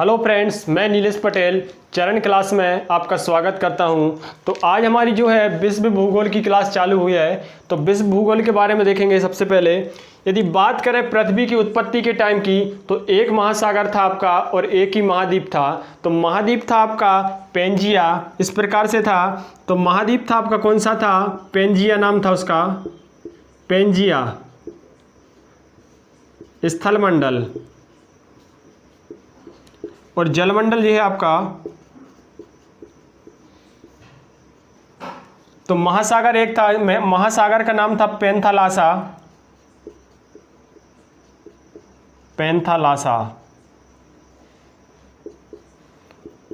Hello friends, मैं नीलेश पटेल चरण class में आपका स्वागत करता हूं। तो आज हमारी जो है विश्व भूगोल की क्लास चालू हुई है। तो विश्व भूगोल के बारे में देखेंगे। सबसे पहले यदि बात करें पृथ्वी की उत्पत्ति के टाइम की, तो एक महासागर था आपका और एक ही महाद्वीप था। तो महाद्वीप था आपका पेंजिया, इस प्रकार से था। तो महाद्वीप था आपका कौन सा था? पेंजिया नाम था उसका, पेंजिया स्थलमंडल। और जलमंडल ये है आपका, तो महासागर एक था, महासागर का नाम था पेंथालासा, पेंथालासा।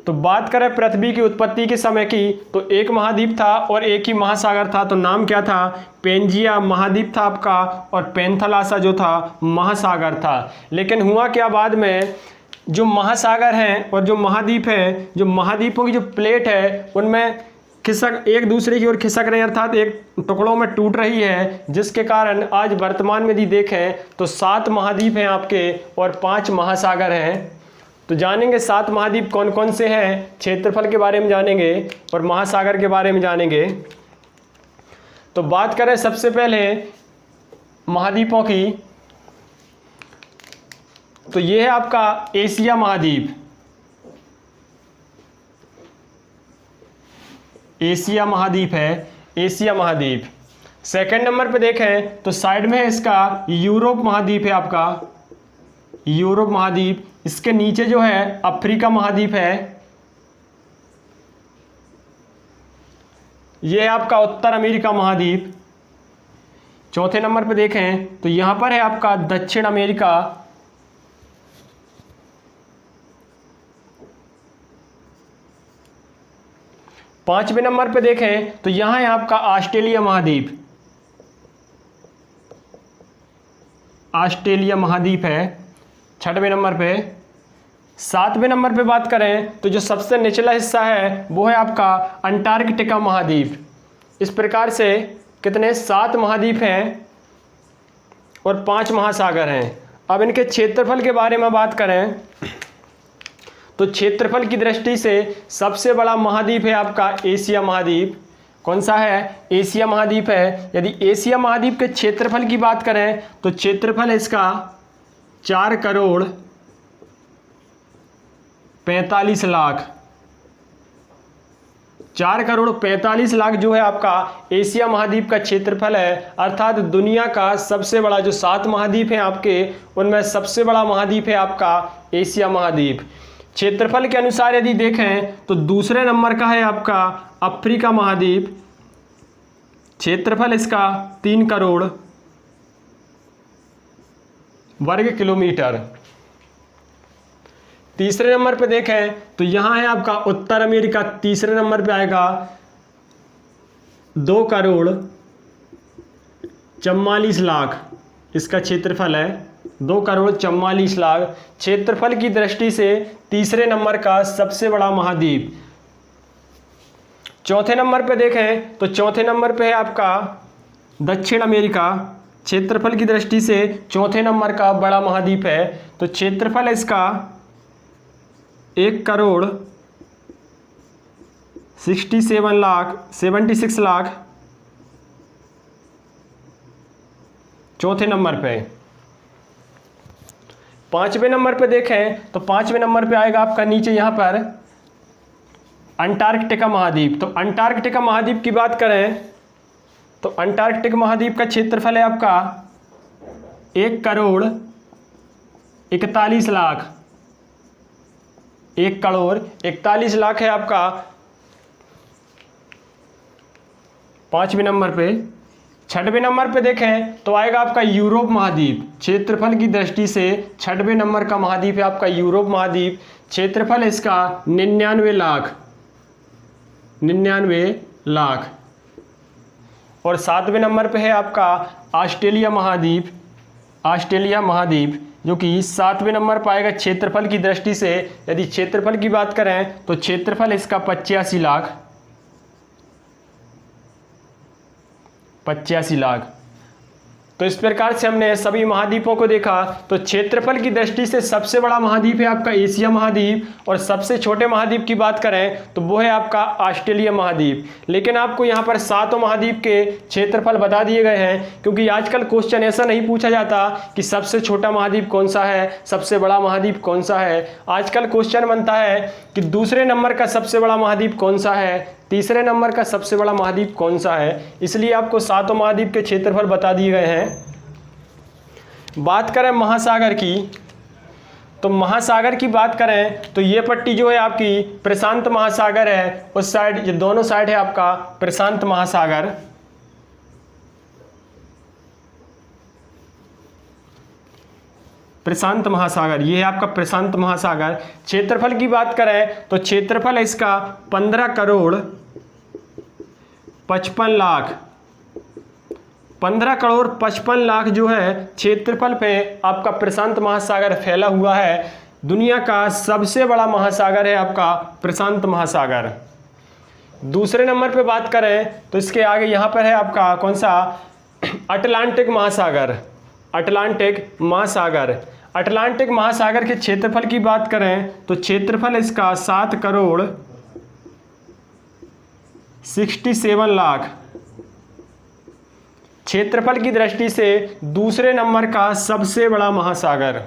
तो बात करें पृथ्वी की उत्पत्ति के समय की, तो एक महाद्वीप था और एक ही महासागर था। तो नाम क्या था? पेंजिया महाद्वीप था आपका और पेंथालासा जो था महासागर था। लेकिन हुआ क्या बाद में, जो महासागर हैं और जो महाद्वीप हैं, जो महाद्वीपों की जो प्लेट है उनमें खिसक एक दूसरे की ओर खिसक रही है, अर्थात एक टुकड़ों में टूट रही है, जिसके कारण आज वर्तमान में यदि देखें तो 7 महाद्वीप हैं आपके और 5 महासागर हैं। तो जानेंगे 7 महाद्वीप कौन कौन से हैं, क्षेत्रफल के बारे में जानेंगे और महासागर के बारे में जानेंगे। तो बात करें सबसे पहले महाद्वीपों की, तो ये है आपका एशिया महाद्वीप, एशिया महाद्वीप है, एशिया महाद्वीप। सेकंड नंबर पे देखें तो साइड में है इसका यूरोप महाद्वीप है आपका, यूरोप महाद्वीप। इसके नीचे जो है अफ्रीका महाद्वीप है, ये आपका उत्तर अमेरिका महाद्वीप। चौथे नंबर पे देखें तो यहां पर है आपका दक्षिण अमेरिका। पांचवें नंबर पे देखें तो यहां है आपका ऑस्ट्रेलिया महाद्वीप, ऑस्ट्रेलिया महाद्वीप है छठवें नंबर पे। सातवें नंबर पे बात करें तो जो सबसे निचला हिस्सा है वो है आपका अंटार्कटिका महाद्वीप। इस प्रकार से कितने 7 महाद्वीप हैं और 5 महासागर हैं। अब इनके क्षेत्रफल के बारे में बात करें तो क्षेत्रफल की दृष्टि से सबसे बड़ा महाद्वीप है आपका एशिया महाद्वीप। कौन सा है? एशिया महाद्वीप है। यदि एशिया महाद्वीप के क्षेत्रफल की बात करें तो क्षेत्रफल है इसका 4 करोड़ 45 लाख, 4 करोड़ 45 लाख जो है आपका एशिया महाद्वीप का क्षेत्रफल है। अर्थात दुनिया का सबसे बड़ा, जो 7 महाद्वीप हैं आपके, उनमें सबसे बड़ा महाद्वीप है आपका एशिया महाद्वीप। क्षेत्रफल के अनुसार यदि देखें तो दूसरे नंबर का है आपका अफ्रीका महाद्वीप, क्षेत्रफल इसका 3 करोड़ वर्ग किलोमीटर। तीसरे नंबर पे देखें तो यहां है आपका उत्तर अमेरिका, तीसरे नंबर पे आएगा 2 करोड़ 44 लाख इसका क्षेत्रफल है, 2 करोड़ 44 लाख। क्षेत्रफल की दृष्टि से तीसरे नंबर का सबसे बड़ा महाद्वीप। चौथे नंबर पे देखें तो चौथे नंबर पे है आपका दक्षिण अमेरिका, क्षेत्रफल की दृष्टि से चौथे नंबर का बड़ा महाद्वीप है। तो क्षेत्रफल इसका 1 करोड़ 76 लाख चौथे नंबर पे। पांचवें नंबर पे देखें तो पांचवें नंबर पे आएगा आपका नीचे यहां पर अंटार्कटिका महाद्वीप। तो अंटार्कटिका महाद्वीप की बात करें तो अंटार्कटिका महाद्वीप का क्षेत्रफल है आपका 1 करोड़ 41 लाख, 1 करोड़ 41 लाख है आपका पांचवें नंबर पे। छठवें नंबर पे देखें तो आएगा आपका यूरोप महाद्वीप। क्षेत्रफल की दृष्टि से छठवें नंबर का महाद्वीप है आपका यूरोप महाद्वीप। क्षेत्रफल इसका 99 लाख, 99 लाख। और सातवें नंबर पे है आपका ऑस्ट्रेलिया महाद्वीप, ऑस्ट्रेलिया महाद्वीप जो कि 7वें नंबर पर आएगा क्षेत्रफल की दृष्टि से। यदि क्षेत्रफल की बात करें तो क्षेत्रफल इसका 85 लाख, 85 लाख। तो इस प्रकार से हमने सभी महाद्वीपों को देखा। तो क्षेत्रफल की दृष्टि से सबसे बड़ा महाद्वीप है आपका एशिया महाद्वीप, और सबसे छोटे महाद्वीप की बात करें तो वो है आपका ऑस्ट्रेलिया महाद्वीप। लेकिन आपको यहाँ पर 7 महाद्वीप के क्षेत्रफल बता दिए गए हैं, क्योंकि आजकल क्वेश्चन ऐसा नहीं पूछा जाता कि सबसे छोटा महाद्वीप कौन सा है, सबसे बड़ा महाद्वीप कौन सा है। आजकल क्वेश्चन बनता है कि दूसरे नंबर का सबसे बड़ा महाद्वीप कौन सा है, तीसरे नंबर का सबसे बड़ा महाद्वीप कौन सा है। इसलिए आपको 7 महाद्वीप के क्षेत्रफल बता दिए गए हैं। बात करें महासागर की, तो महासागर की बात करें तो ये पट्टी जो है आपकी प्रशांत महासागर है, उस साइड, ये दोनों साइड है आपका प्रशांत महासागर। प्रशांत महासागर, ये है आपका प्रशांत महासागर। क्षेत्रफल की बात करें तो क्षेत्रफल है इसका 15 करोड़ 55 लाख। 15 करोड़ 55 लाख जो है क्षेत्रफल पे आपका प्रशांत महासागर फैला हुआ है। दुनिया का सबसे बड़ा महासागर है आपका प्रशांत महासागर। दूसरे नंबर पे बात करें तो इसके आगे यहाँ पर है आपका कौन सा, अटलांटिक महासागर। अटलांटिक महासागर, अटलांटिक महासागर के क्षेत्रफल की बात करें तो क्षेत्रफल इसका 7 करोड़ 67 लाख। क्षेत्रफल की दृष्टि से दूसरे नंबर का सबसे बड़ा महासागर।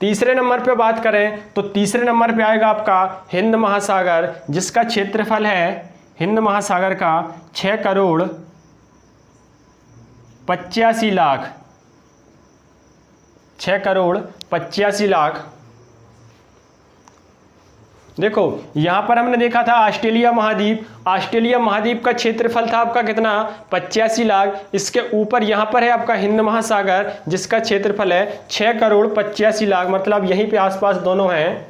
तीसरे नंबर पे बात करें तो तीसरे नंबर पे आएगा आपका हिंद महासागर, जिसका क्षेत्रफल है हिंद महासागर का 6 करोड़ 85 लाख। 6 करोड़ 85 लाख। देखो यहां पर हमने देखा था ऑस्ट्रेलिया महाद्वीप। ऑस्ट्रेलिया महाद्वीप का क्षेत्रफल था आपका कितना, 85 लाख। इसके ऊपर यहां पर है आपका हिंद महासागर, जिसका क्षेत्रफल है 6 करोड़ 85 लाख, मतलब यहीं पे आसपास दोनों हैं।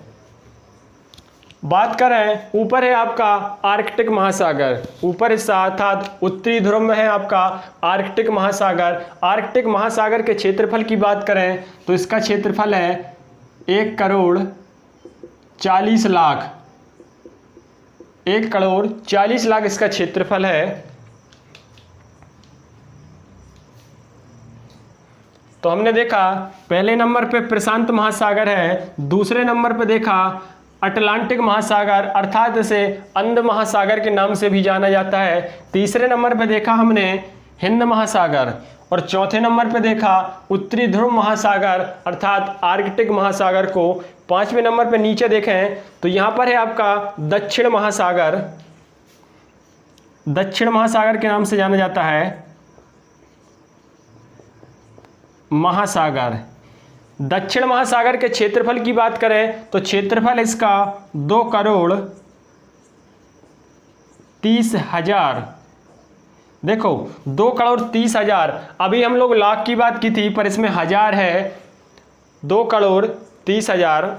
बात करें ऊपर है आपका आर्कटिक महासागर, ऊपर हिस्सा अर्थात उत्तरी ध्रुव में है आपका आर्कटिक महासागर। आर्कटिक महासागर के क्षेत्रफल की बात करें तो इसका क्षेत्रफल है 1 करोड़ 40 लाख। 1 करोड़ 40 लाख इसका क्षेत्रफल है। तो हमने देखा पहले नंबर पे प्रशांत महासागर है, दूसरे नंबर पे देखा अटलांटिक महासागर अर्थात इसे अंध महासागर के नाम से भी जाना जाता है। तीसरे नंबर पे देखा हमने हिंद महासागर, और चौथे नंबर पे देखा उत्तरी ध्रुव महासागर अर्थात आर्कटिक महासागर को। 5वें नंबर पे नीचे देखें तो यहाँ पर है आपका दक्षिण महासागर। दक्षिण महासागर के नाम से जाना जाता है महासागर। दक्षिण महासागर के क्षेत्रफल की बात करें तो क्षेत्रफल इसका 2 करोड़ 30,000। देखो 2 करोड़ 30,000, अभी हम लोग लाख की बात की थी पर इसमें हजार है। 2 करोड़ 30,000।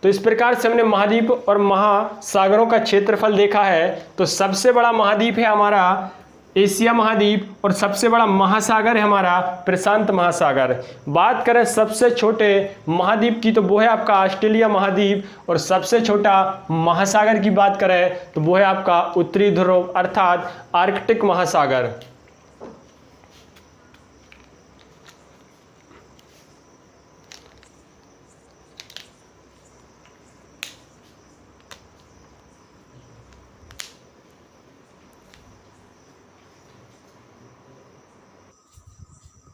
तो इस प्रकार से हमने महाद्वीप और महासागरों का क्षेत्रफल देखा है। तो सबसे बड़ा महाद्वीप है हमारा एशिया महाद्वीप और सबसे बड़ा महासागर है हमारा प्रशांत महासागर। बात करें सबसे छोटे महाद्वीप की तो वो है आपका ऑस्ट्रेलिया महाद्वीप, और सबसे छोटा महासागर की बात करें तो वो है आपका उत्तरी ध्रुव अर्थात आर्कटिक महासागर।